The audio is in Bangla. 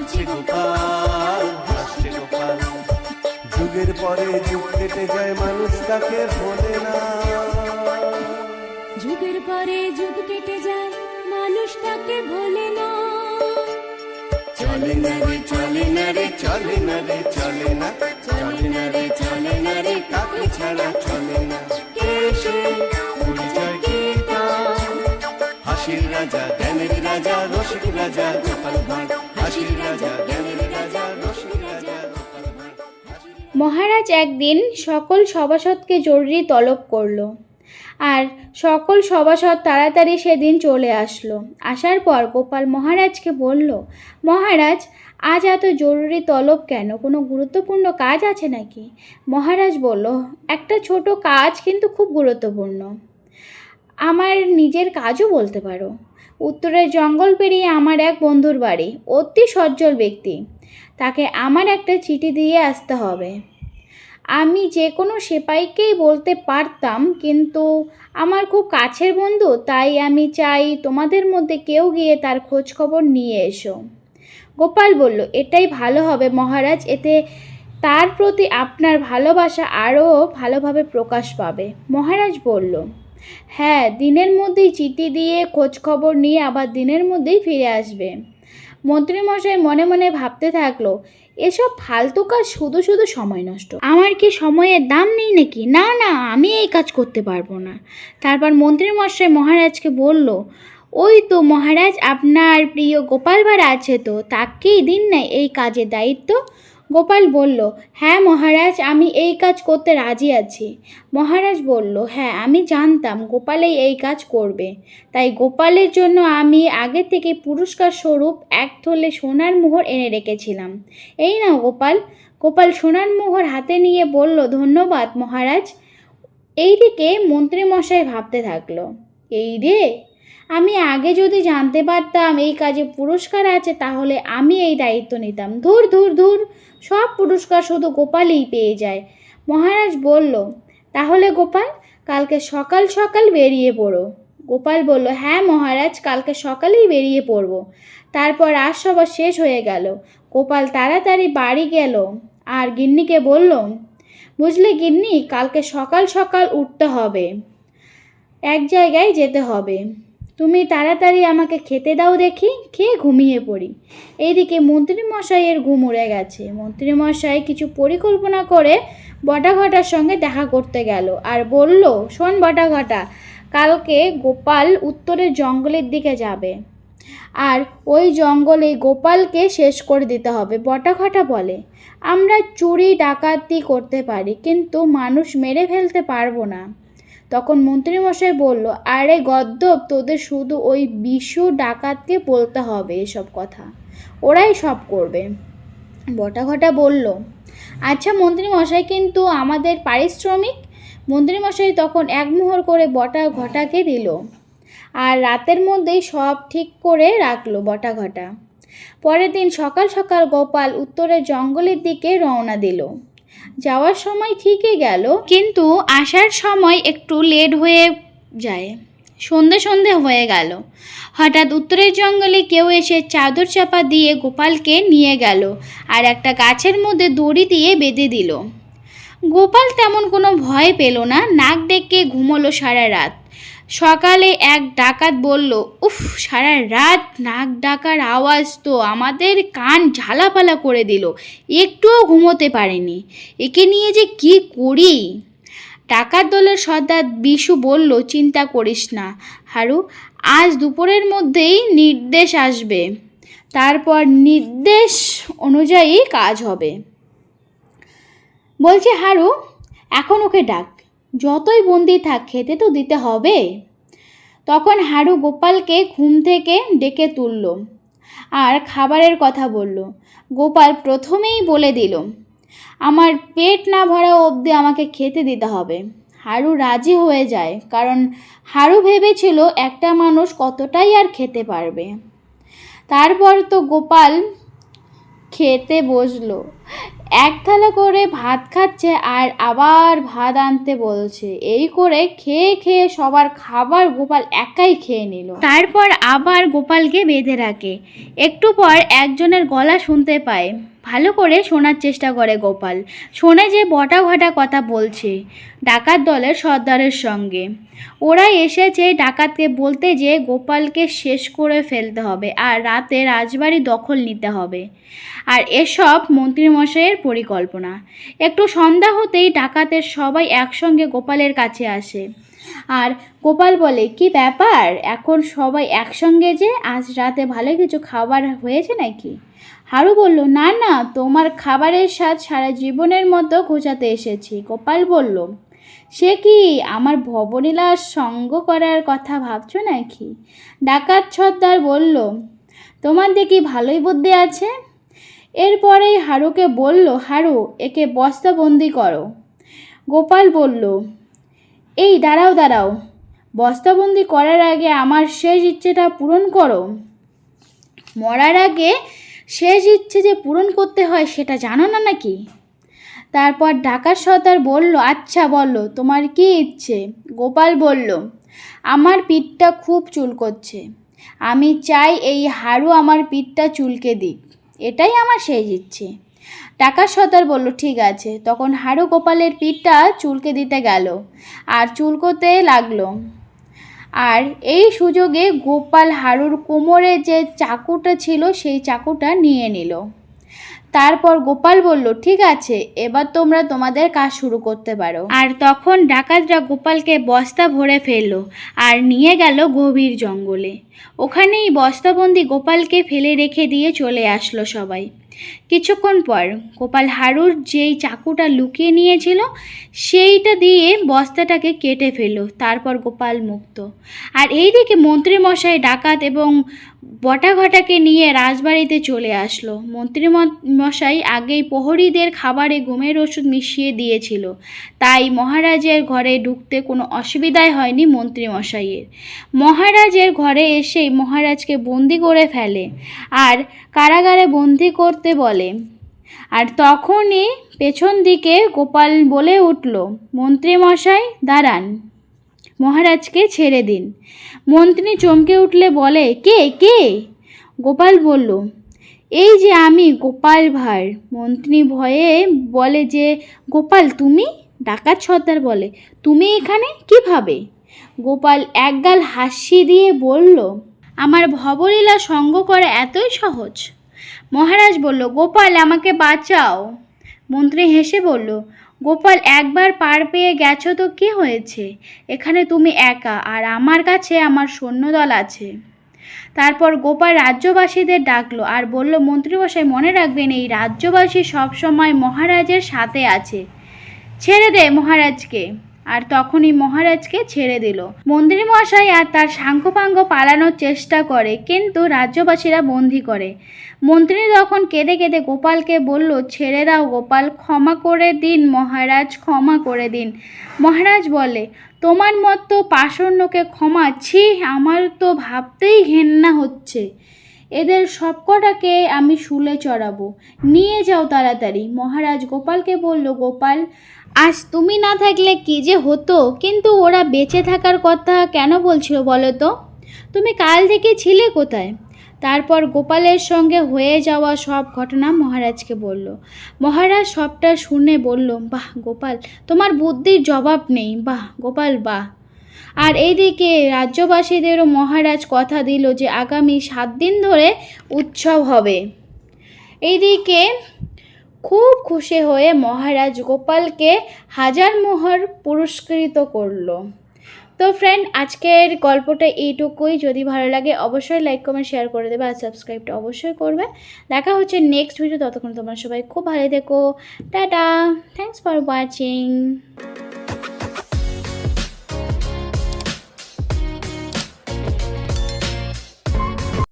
কাঁদছে গোপাল, হাসছে গোপাল। যুগের পরে যুগ কেটে যায়, মানুষ তাকে ভোলে না। যুগের পরে যুগ কেটে যায়, মানুষ তাকে ভোলে না। চলে না রে, চলে না রে, চলে না রে, চলে না, চলে না রে, চলে না রে, কাকে ছাড়া চলে না। কে সে? পরিচয় কি তার? হাসির রাজা, জ্ঞানের রাজা, রসিক রাজা গোপাল ভাঁড়। হাসির রাজা, জ্ঞানের রাজা, রসিক রাজা গোপাল ভাঁড়। মহারাজ একদিন সকল সভাসদকে জরুরি তলব করল, আর সকল সভাসদ তাড়াতাড়ি সেদিন চলে আসলো। আসার পর গোপাল মহারাজকে বলল, মহারাজ, আজ এত জরুরি তলব কেন? কোনো গুরুত্বপূর্ণ কাজ আছে নাকি? মহারাজ বলল, একটা ছোট কাজ, কিন্তু খুব গুরুত্বপূর্ণ। আমার নিজের কাজও বলতে পারো। উত্তরের জঙ্গল পেরিয়ে আমার এক বন্ধুর বাড়ি, অতি সজ্জল ব্যক্তি। তাকে আমার একটা চিঠি দিয়ে আসতে হবে। আমি যে কোনো সেপাইকেই বলতে পারতাম, কিন্তু আমার খুব কাছের বন্ধু, তাই আমি চাই তোমাদের মধ্যে কেউ গিয়ে তার খোঁজ খবর নিয়ে এসো। গোপাল বলল, এটাই ভালো হবে মহারাজ, এতে তার প্রতি আপনার ভালোবাসা আরও ভালোভাবে প্রকাশ পাবে। মহারাজ বলল, হ্যাঁ, দিনের মধ্যেই চিঠি দিয়ে খোঁজ খবর নিয়ে আবার দিনের মধ্যেই ফিরে আসবে। মন্ত্রীমশাই মনে মনে ভাবতে থাকলো, এসব ফালতু কাজ শুধু শুধু সময় নষ্ট। আমার কি সময়ের দাম নেই নাকি? না না, আমি এই কাজ করতে পারবো না। তারপর মন্ত্রীমশাই মহারাজকে বলল, ওই তো মহারাজ, আপনার প্রিয় গোপাল ভাঁড় আছে তো, তাকেই দিন না এই কাজের দায়িত্ব। গোপাল বলল, হ্যাঁ মহারাজ, আমি এই কাজ করতে রাজি আছি। মহারাজ বলল, হ্যাঁ, আমি জানতাম গোপালই এই কাজ করবে, তাই গোপালের জন্য আমি আগে থেকে পুরস্কার স্বরূপ এক থলে সোনার মোহর এনে রেখেছিলাম। এই নাও গোপাল। গোপাল সোনার মোহর হাতে নিয়ে বলল, ধন্যবাদ মহারাজ। এইদিকে মন্ত্রীমশাই ভাবতে থাকলো, এই রে, আমি আগে যদি জানতে পারতাম এই কাজে পুরস্কার আছে, তাহলে আমি এই দায়িত্ব নিতাম। ধুর ধুর ধুর, সব পুরস্কার শুধু গোপালই পেয়ে যায়। মহারাজ বলল, তাহলে গোপাল, কালকে সকাল সকাল বেরিয়ে পড়ো। গোপাল বলল, হ্যাঁ মহারাজ, কালকে সকালেই বেরিয়ে পড়ব। তারপর রাজসভা শেষ হয়ে গেল। গোপাল তাড়াতাড়ি বাড়ি গেল আর গিন্নিকে বলল, বুঝলে গিন্নি, কালকে সকাল সকাল উঠতে হবে, এক জায়গায় যেতে হবে। তুমি তাড়াতাড়ি আমাকে খেতে দাও দেখি, খেয়ে ঘুমিয়ে পড়ি। এইদিকে মন্ত্রীমশাইয়ের ঘুম উড়ে গেছে। মন্ত্রীমশাই কিছু পরিকল্পনা করে বটাঘটার সঙ্গে দেখা করতে গেল আর বলল, শোন বটাঘটা, কালকে গোপাল উত্তরের জঙ্গলের দিকে যাবে, আর ওই জঙ্গলে গোপালকে শেষ করে দিতে হবে। বটাঘটা বলে, আমরা চুরি ডাকাতি করতে পারি, কিন্তু মানুষ মেরে ফেলতে পারবো না। তখন মন্ত্রীমশাই বলল, আরে গদ্দপ, তোদের শুধু ওই বিশু ডাকাতকে বলতে হবে এসব কথা, ওরাই সব করবে। বটাঘটা বলল, আচ্ছা মন্ত্রীমশাই, কিন্তু আমাদের পারিশ্রমিক? মন্ত্রীমশাই তখন এক মোহর করে বটাঘটাকে দিল, আর রাতের মধ্যেই সব ঠিক করে রাখলো বটাঘটা। পরের দিন সকাল সকাল গোপাল উত্তরের জঙ্গলের দিকে রওনা দিল। যাওয়ার সময় ঠিকই গেল, কিন্তু আসার সময় একটু লেট হয়ে যায়। সন্ধে সন্ধে হয়ে গেল। হঠাৎ উত্তরের জঙ্গলে কেউ এসে চাদর চাপা দিয়ে গোপালকে নিয়ে গেল আর একটা গাছের মধ্যে দড়ি দিয়ে বেঁধে দিল। গোপাল তেমন কোনো ভয় পেল না, নাক ডেকে ঘুমোলো সারা রাত। সকালে এক ডাকাত বলল, উফ, সারা রাত নাক ডাকার আওয়াজ তো আমাদের কান ঝালাপালা করে দিল, একটুও ঘুমোতে পারেনি, একে নিয়ে যে কি করি। ডাকাত দলের সর্দার বিশু বলল, চিন্তা করিস না হারু, আজ দুপুরের মধ্যেই নির্দেশ আসবে, তারপর নির্দেশ অনুযায়ী কাজ হবে। বলছে হারু, এখন ওকে ডাক, যতই বন্দি থাক খেতে তো দিতে হবে। তখন হারু গোপালকে ঘুম থেকে ডেকে তুলল আর খাবারের কথা বলল। গোপাল প্রথমেই বলে দিল, আমার পেট না ভরা অবধি আমাকে খেতে দিতে হবে। হারু রাজি হয়ে যায়, কারণ হারু ভেবেছিল একটা মানুষ কতটাই আর খেতে পারবে। তারপর তো গোপাল খেতে বসলো। এক থালা করে ভাত খাচ্ছে আর আবার ভাত আনতে বলছে। এই করে খেয়ে খেয়ে সবার খাবার গোপাল একাই খেয়ে নিল। তারপর আবার গোপালকে বেঁধে রাখে। একটু পর একজনের গলা শুনতে পায়। ভালো করে শোনার চেষ্টা করে গোপাল। শোনে যে বটা ঘটা কথা বলছে ডাকাত দলের সর্দারের সঙ্গে। ওরা এসেছে ডাকাতকে বলতে যে গোপালকে শেষ করে ফেলতে হবে আর রাতে রাজবাড়ি দখল নিতে হবে। আর এসব মন্ত্রীমশাইয়ের পরিকল্পনা। একটু সন্ধ্যা হতেই ডাকাতের সবাই একসঙ্গে গোপালের কাছে আসে। আর গোপাল বলে, কি ব্যাপার এখন সবাই একসঙ্গে যে? আজ রাতে ভালো কিছু খাবার হয়েছে নাকি? হারু বলল, না না, তোমার খাবারের স্বাদ সারা জীবনের মতো খোঁচাতে এসেছি। গোপাল বলল, সে কি আমার ভবনীলার সঙ্গ করার কথা ভাবছো নাকি? ডাকাত সর্দার বলল, তোমার দেখি ভালোই বুদ্ধি আছে। এরপরেই হারুকে বলল, হারু, একে বস্তাবন্দি করো। গোপাল বলল, এই দাঁড়াও দাঁড়াও, বস্তাবন্দি করার আগে আমার শেষ ইচ্ছেটা পূরণ করো। মরার আগে শেষ ইচ্ছে যে পূরণ করতে হয় সেটা জানো না নাকি? তারপর ডাকাত সর্দার বলল, আচ্ছা বলো, তোমার কি ইচ্ছে? গোপাল বলল, আমার পিঠটা খুব চুলকোচ্ছে, আমি চাই এই হারু আমার পিঠটা চুলকে দিক, এটাই আমার শেষ ইচ্ছে। ডাকাত সর্দার বলল, ঠিক আছে। তখন হারু গোপালের পিঠটা চুলকে দিতে গেল আর চুলকোতে লাগলো। আর এই সুযোগে গোপাল হারুর কোমরে যে চাকুটা ছিল সেই চাকুটা নিয়ে নিল। তারপর গোপাল বলল, ঠিক আছে, এবার তোমরা তোমাদের কাজ শুরু করতে পারো। আর তখন ডাকাতরা গোপালকে বস্তা ভরে ফেললো আর নিয়ে গেল গভীর জঙ্গলে। ওখানেই বস্তাবন্দি গোপালকে ফেলে রেখে দিয়ে চলে আসলো সবাই। কিছুক্ষণ পর গোপাল হারুর যেই চাকুটা লুকিয়ে নিয়েছিল সেইটা দিয়ে বস্তাটাকে কেটে ফেলল। তারপর গোপাল মুক্ত। আর এইদিকে মন্ত্রীমশাই ডাকাত এবং বটাঘটাকে নিয়ে রাজবাড়িতে চলে আসলো। মন্ত্রীমশাই আগেই প্রহরীদের খাবারে ঘুমের ওষুধ মিশিয়ে দিয়েছিল, তাই মহারাজের ঘরে ঢুকতে কোনো অসুবিধাই হয়নি মন্ত্রীমশাইয়ের। মহারাজের ঘরে এসেই মহারাজকে বন্দি করে ফেলে আর কারাগারে বন্দি করতে বলে। আর তখনই পেছন দিকে গোপাল বলে উঠল, মন্ত্রীমশাই দাঁড়ান, মহারাজকে ছেড়ে দিন। মন্ত্রী চমকে উঠলে বলে, কে কে? গোপাল বলল, এই যে আমি, গোপাল ভাঁড়। মন্ত্রী ভয়ে বলে যে, গোপাল তুমি? ডাকাত সর্দার বলে, তুমি এখানে কিভাবে? গোপাল একগাল হাসি দিয়ে বলল, আমার ভবলীলা সঙ্গ করা এতই সহজ। মহারাজ বলল, গোপাল আমাকে বাঁচাও। মন্ত্রী হেসে বলল, গোপাল একবার পার পেয়ে গেছো তো কি হয়েছে? এখানে তুমি একা আর আমার কাছে আমার সৈন্যদল আছে। তারপর গোপাল রাজ্যবাসীদের ডাকলো আর বলল, মন্ত্রীমশাই মনে রাখবেন, এই রাজ্যবাসী সবসময় মহারাজের সাথে আছে। ছেড়ে দে মহারাজকে। আর তখনই মহারাজকে ছেড়ে দিল। মন্ত্রীমশাই আর তার সাঙ্গপাঙ্গ পালানোর চেষ্টা করে, কিন্তু রাজ্যবাসীরা বন্দি করে। মন্ত্রী তখন কেঁদে কেঁদে গোপালকে বলল, ছেড়ে দাও গোপাল, ক্ষমা করে দিন মহারাজ, ক্ষমা করে দিন। মহারাজ বলে, তোমার মতো পাষণ্ডকে ক্ষমা? ছি, আমার তো ভাবতেই ঘেন্না হচ্ছে। এদের সবকটাকে আমি শুলে চড়াবো, নিয়ে যাও তাড়াতাড়ি। মহারাজ গোপালকে বলল, গোপাল, আজ তুমি না থাকলে কি যে হতো, কিন্তু ওরা বেঁচে থাকার কথা কেন বলছিল বলো তো? তুমি কাল থেকে ছিলে কোথায়? তারপর গোপালের সঙ্গে হয়ে যাওয়া সব ঘটনা মহারাজকে বলল। মহারাজ সবটা শুনে বলল, বাহ গোপাল, তোমার বুদ্ধির জবাব নেই, বাহ গোপাল বাহ। আর এইদিকে রাজ্যবাসীদেরও মহারাজ কথা দিল যে আগামী 7 দিন ধরে উৎসব হবে। এইদিকে খুব খুশি হয়ে মহারাজ গোপালকে 1000 মোহর পুরস্কৃত করলো। তো ফ্রেন্ড, আজকের গল্পটা এইটুকুই। যদি ভালো লাগে অবশ্যই লাইক কমেন্ট শেয়ার করে দেবে আর সাবস্ক্রাইবটা অবশ্যই করবে। দেখা হচ্ছে নেক্সট ভিডিও। ততক্ষণ তোমরা সবাই খুব ভালো থেকো। Tata, thanks for watching.